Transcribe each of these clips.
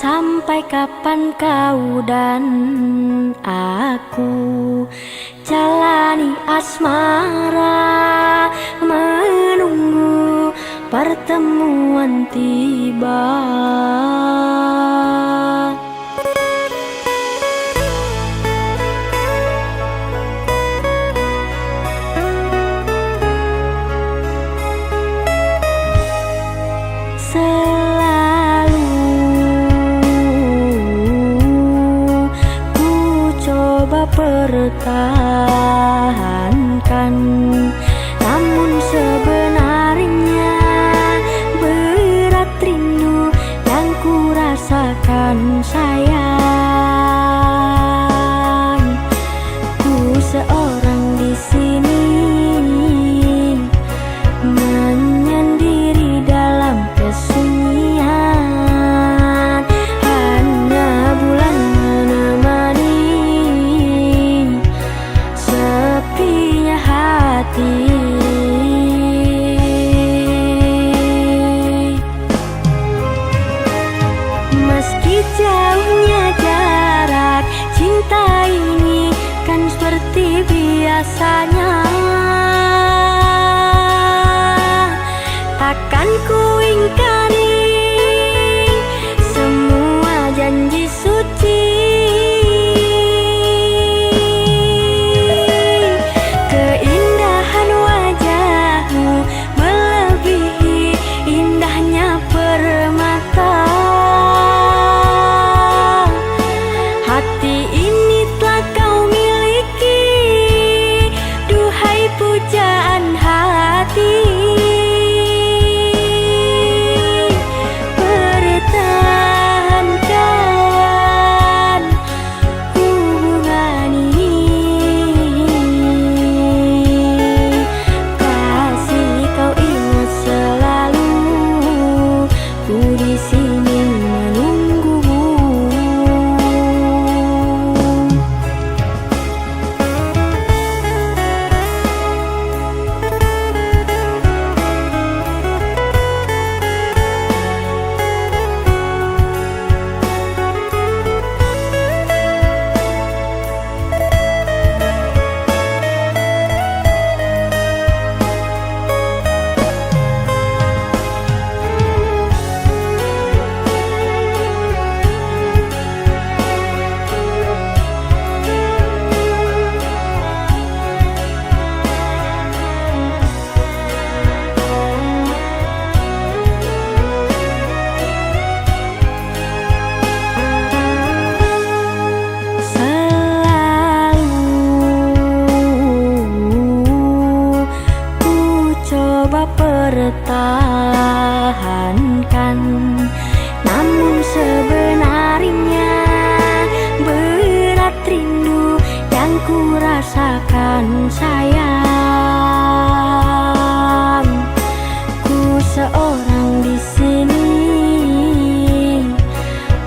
Sampai kapan kau dan aku jalani asmara, menunggu pertemuan tiba. Pertahankan, namun sebenarnya berat rindu yang ku rasakan sayang. Ku seorang di sini menyendiri dalam kesunyian, hanya bulan menemani sepinya hati. Meski jauhnya jarak, cinta ini kan seperti biasanya. Takkan ku ingkari semua janji suci. Keindahan wajahmu melebihi indahnya permata. Hati ini telah kau miliki, duhai pujaan hati. Pertahankan hubungan ini, kasih kau ingat selalu, ku di sini menunggumu. Pertahankan, namun sebenarnya berat rindu yang ku rasakan sayang. Ku seorang di sini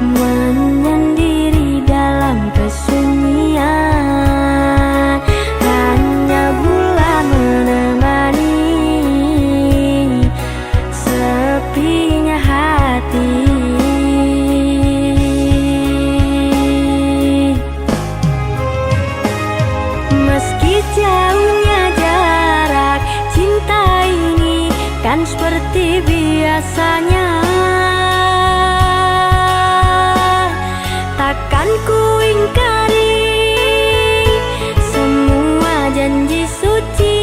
menyendiri dalam kesunyian, hanya bulan menemani sepinya hati. Meski jauhnya jarak, cinta ini kan seperti biasanya. Takkan ku ingkari semua janji suci.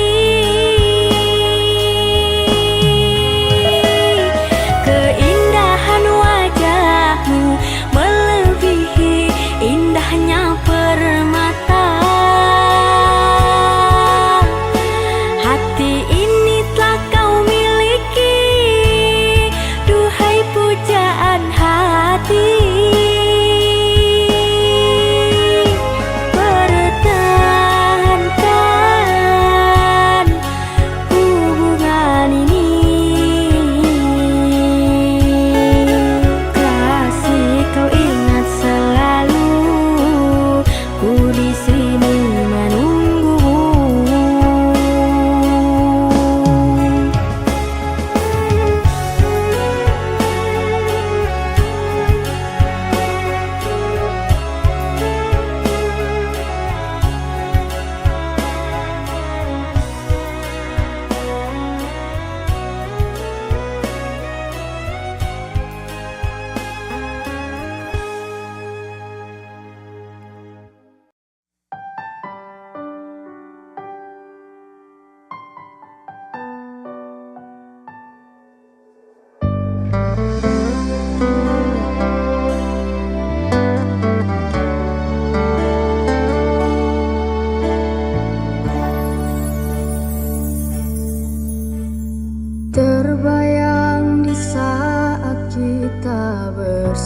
Keindahan wajahmu melebihi indahnya permata. Hati ini telah kau miliki,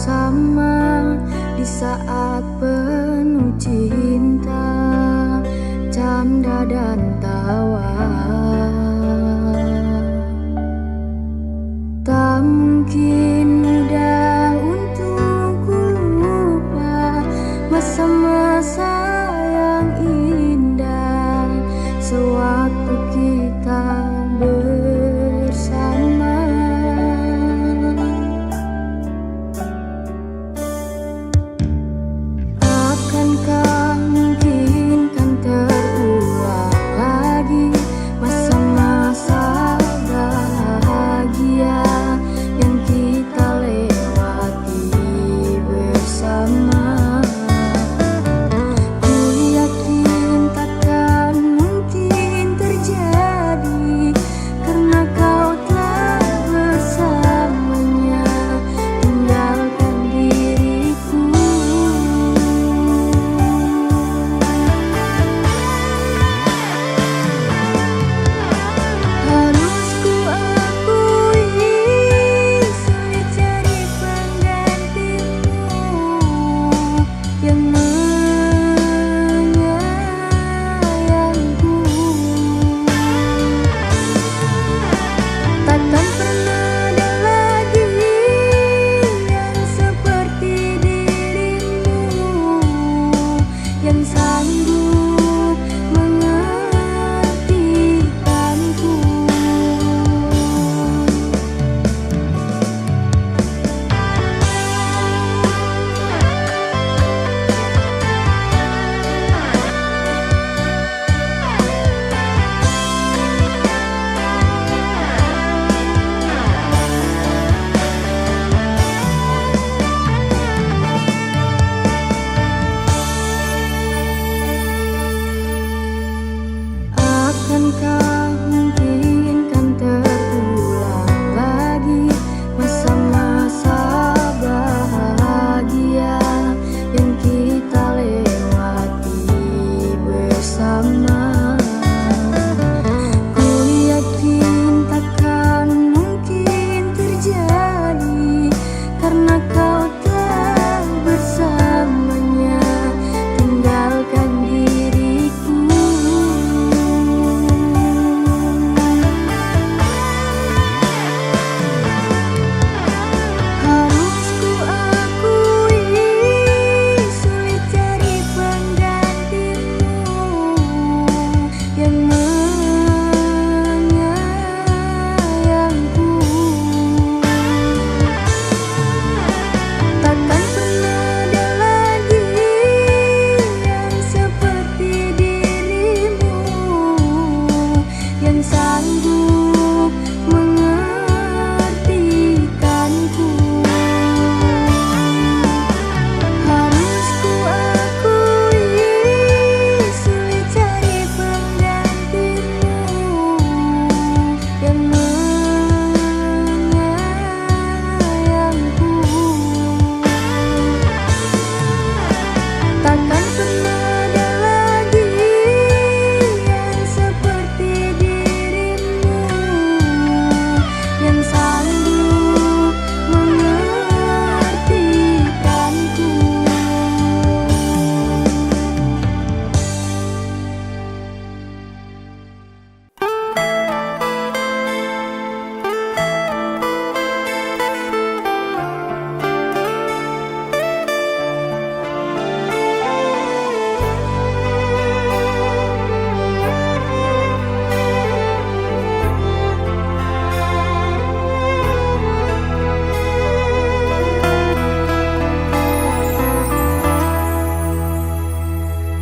bersama di saat penuh cinta, canda dan tawa. Tak mungkin mudah untuk ku lupa masa-masa yang indah sewaktu kita bersama. Akankah mungkin kan terulang lagi masa-masa bahagia yang kita lewati bersama? Ku yakin takkan mungkin terjadi karena kau telah bersamanya tinggalkan diriku. Harus ku akui sulit cari penggantimu yang menyayangku. Takkan pernah ada lagi yang seperti dirimu yang sanggup mengertikanku. Akankah mungkin kan terulang lagi masa-masa bahagia yang kita lewati bersama? Ku yakin takkan mungkin terjadi karena kau telah bersamanya tinggalkan diriku. Harus ku akui sulit cari penggantimu yang menyayangku. Takkan pernah ada lagi yang seperti dirimu yang sanggup mengertikanku. Harus ku akui sulit cari penggantimu yang menyayangku. Takkan pernah ada lagi yang seperti dirimu yang sanggup mengertikanku.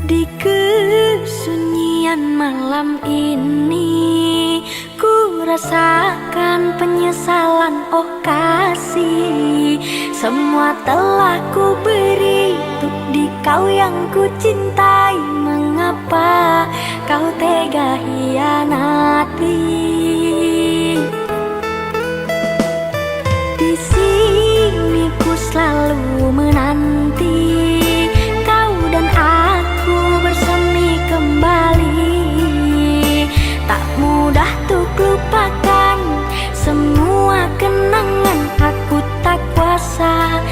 Di kesunyian malam ini ku rasakan penyesalan, oh kasih. Semua telah ku beri untuk di kau yang ku cintai. Mengapa kau tega hianati? Di sini ku selalu menanti kau dan aku bersemi kembali. Tak mudah untuk lupakan semua kenangan, aku tak kuasa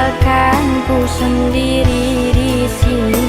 tinggalkan ku sendiri di sini.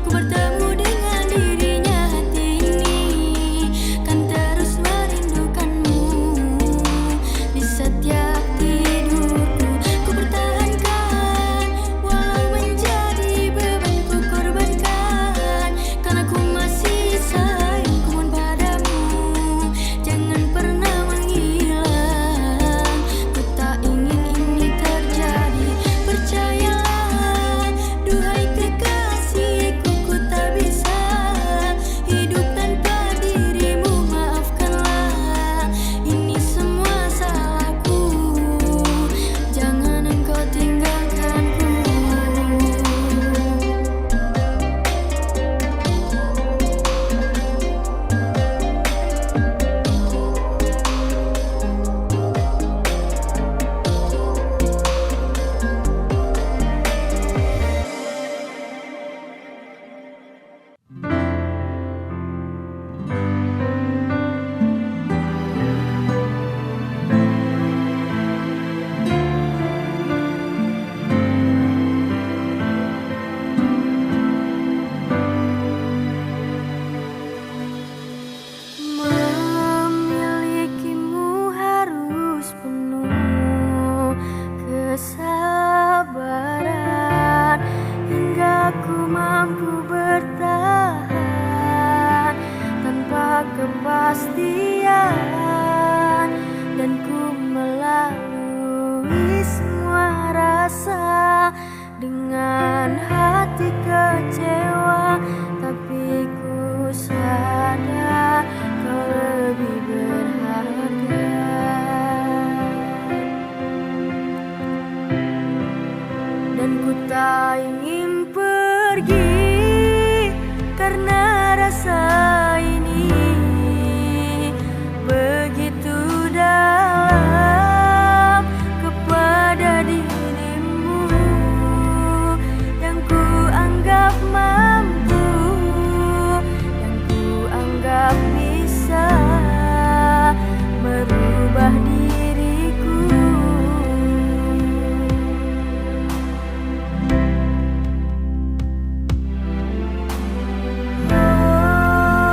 Ku bertemu dengan dirinya hati ini. rasa ini begitu dalam kepada dirimu yang ku anggap mampu, yang ku anggap bisa merubah diriku. Oh,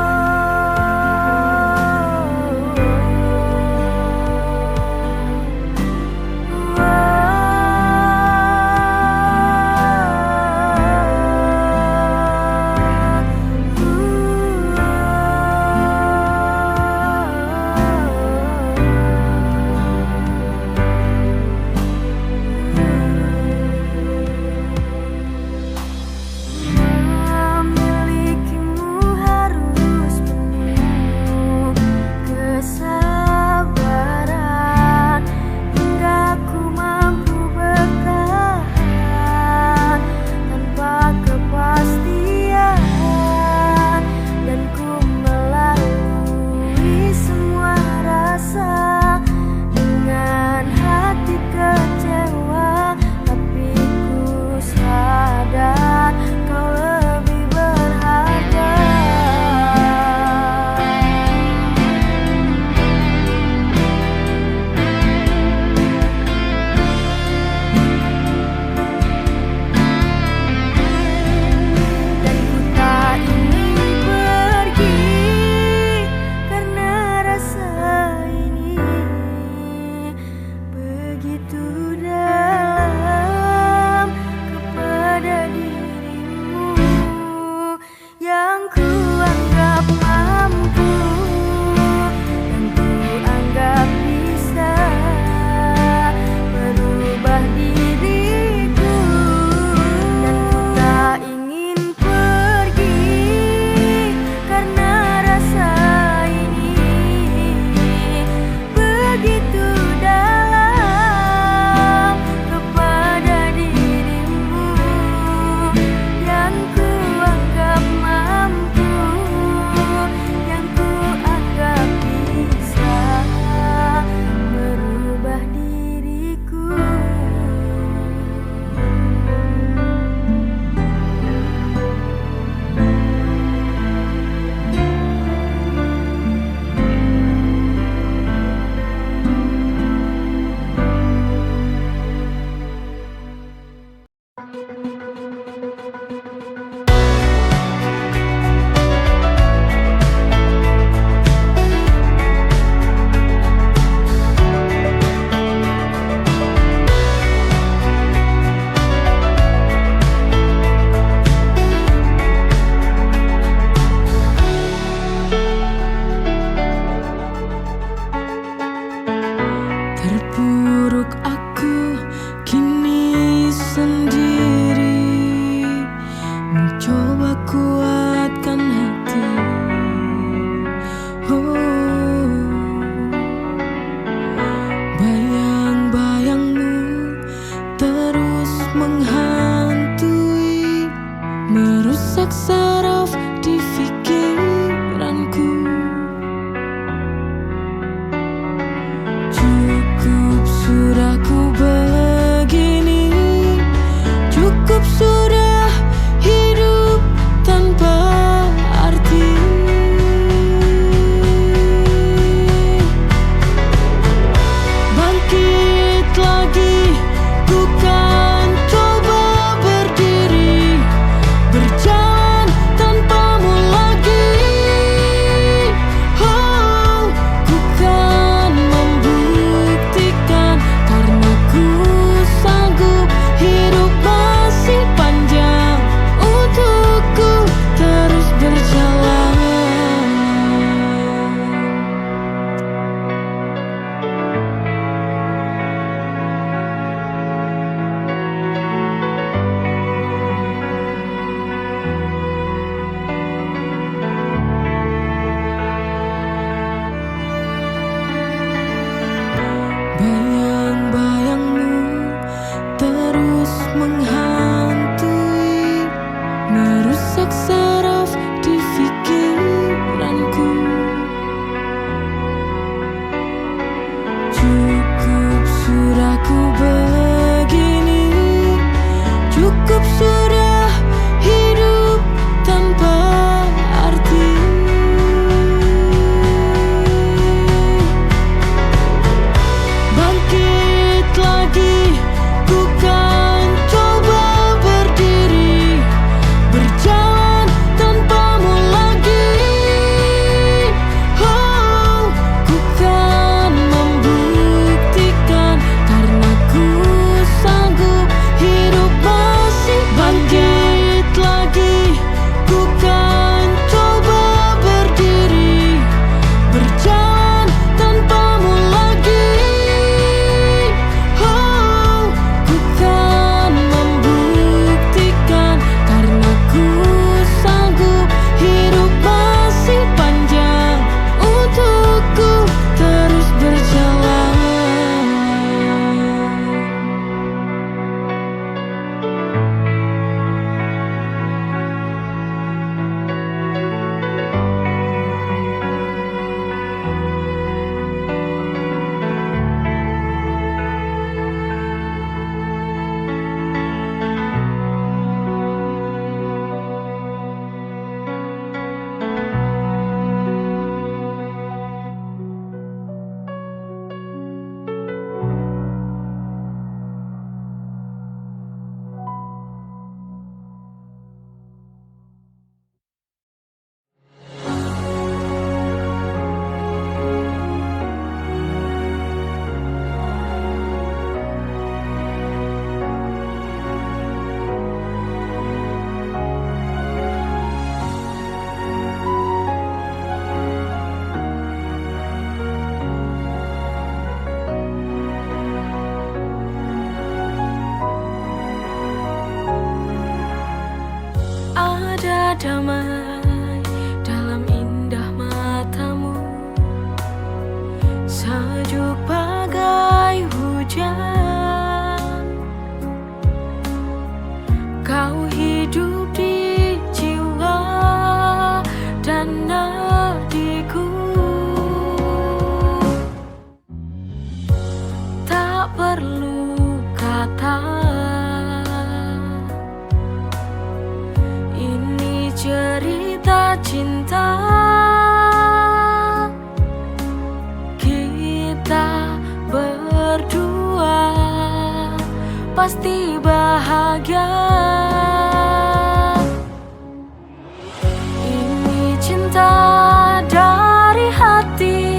cinta dari hati,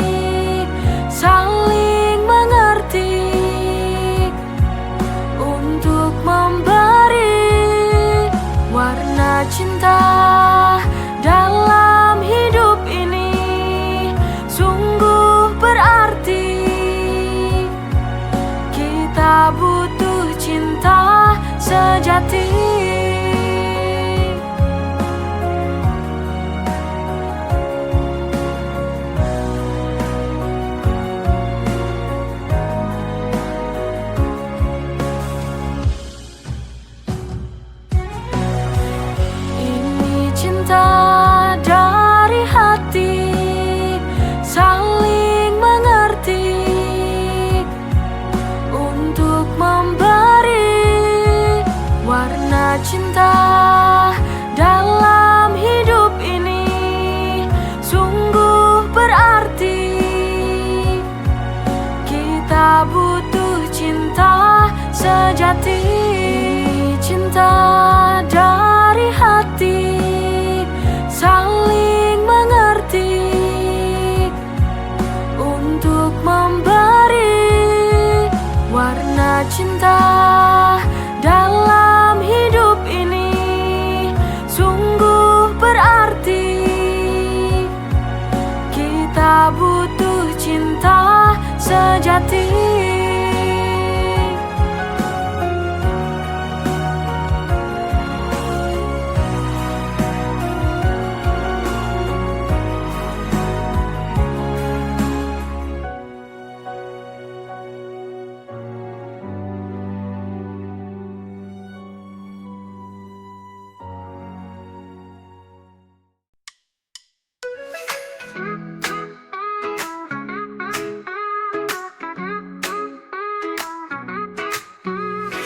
saling mengerti untuk memberi warna cinta dalam hidup ini sungguh berarti. Kita butuh cinta sejati. Ini cinta dari hati, saling mengerti untuk memberi warna cinta dalam hidup ini sungguh berarti. Kita butuh cinta sejati. Cinta dari hati, saling mengerti untuk memberi warna cinta dalam hidup ini sungguh berarti. Kita butuh cinta sejati.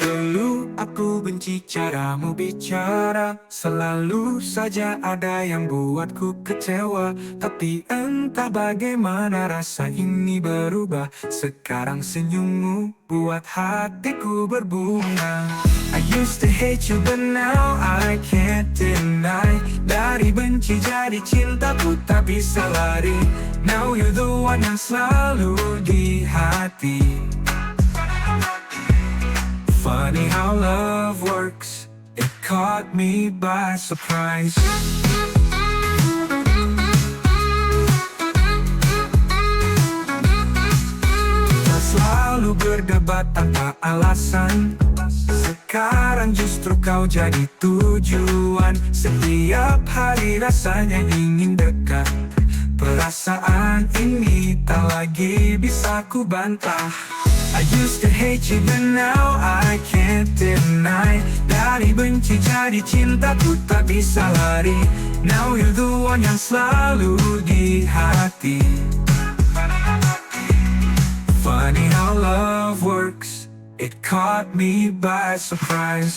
Dulu aku benci caramu bicara, selalu saja ada yang buatku kecewa. Tapi entah bagaimana rasa ini berubah, sekarang senyummu buat hatiku berbunga. I used to hate you but now I can't deny. Dari benci jadi cinta ku tak bisa lari. Now you're the one yang selalu di hati. Funny how love works, it caught me by surprise. Kita selalu berdebat tanpa alasan, sekarang justru kau jadi tujuan. Setiap hari rasanya ingin dekat, perasaan ini tak lagi bisa ku bantah. I used to hate you but now I can't deny. Dari benci jadi cinta ku tak bisa lari. Now you're the one yang selalu di hati. Funny how love works, it caught me by surprise.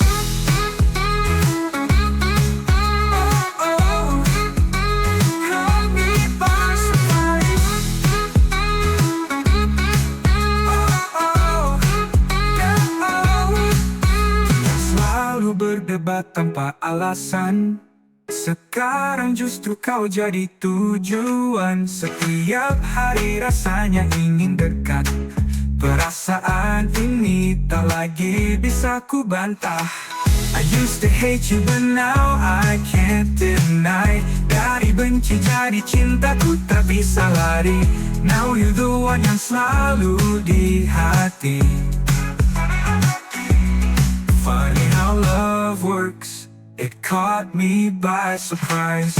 Berdebat tanpa alasan, sekarang justru kau jadi tujuan. Setiap hari rasanya ingin dekat, perasaan ini tak lagi bisa ku bantah. I used to hate you but now I can't deny. Dari benci jadi cinta ku tak bisa lari. Now you're the one yang selalu di hati. Funny how love works, it caught me by surprise.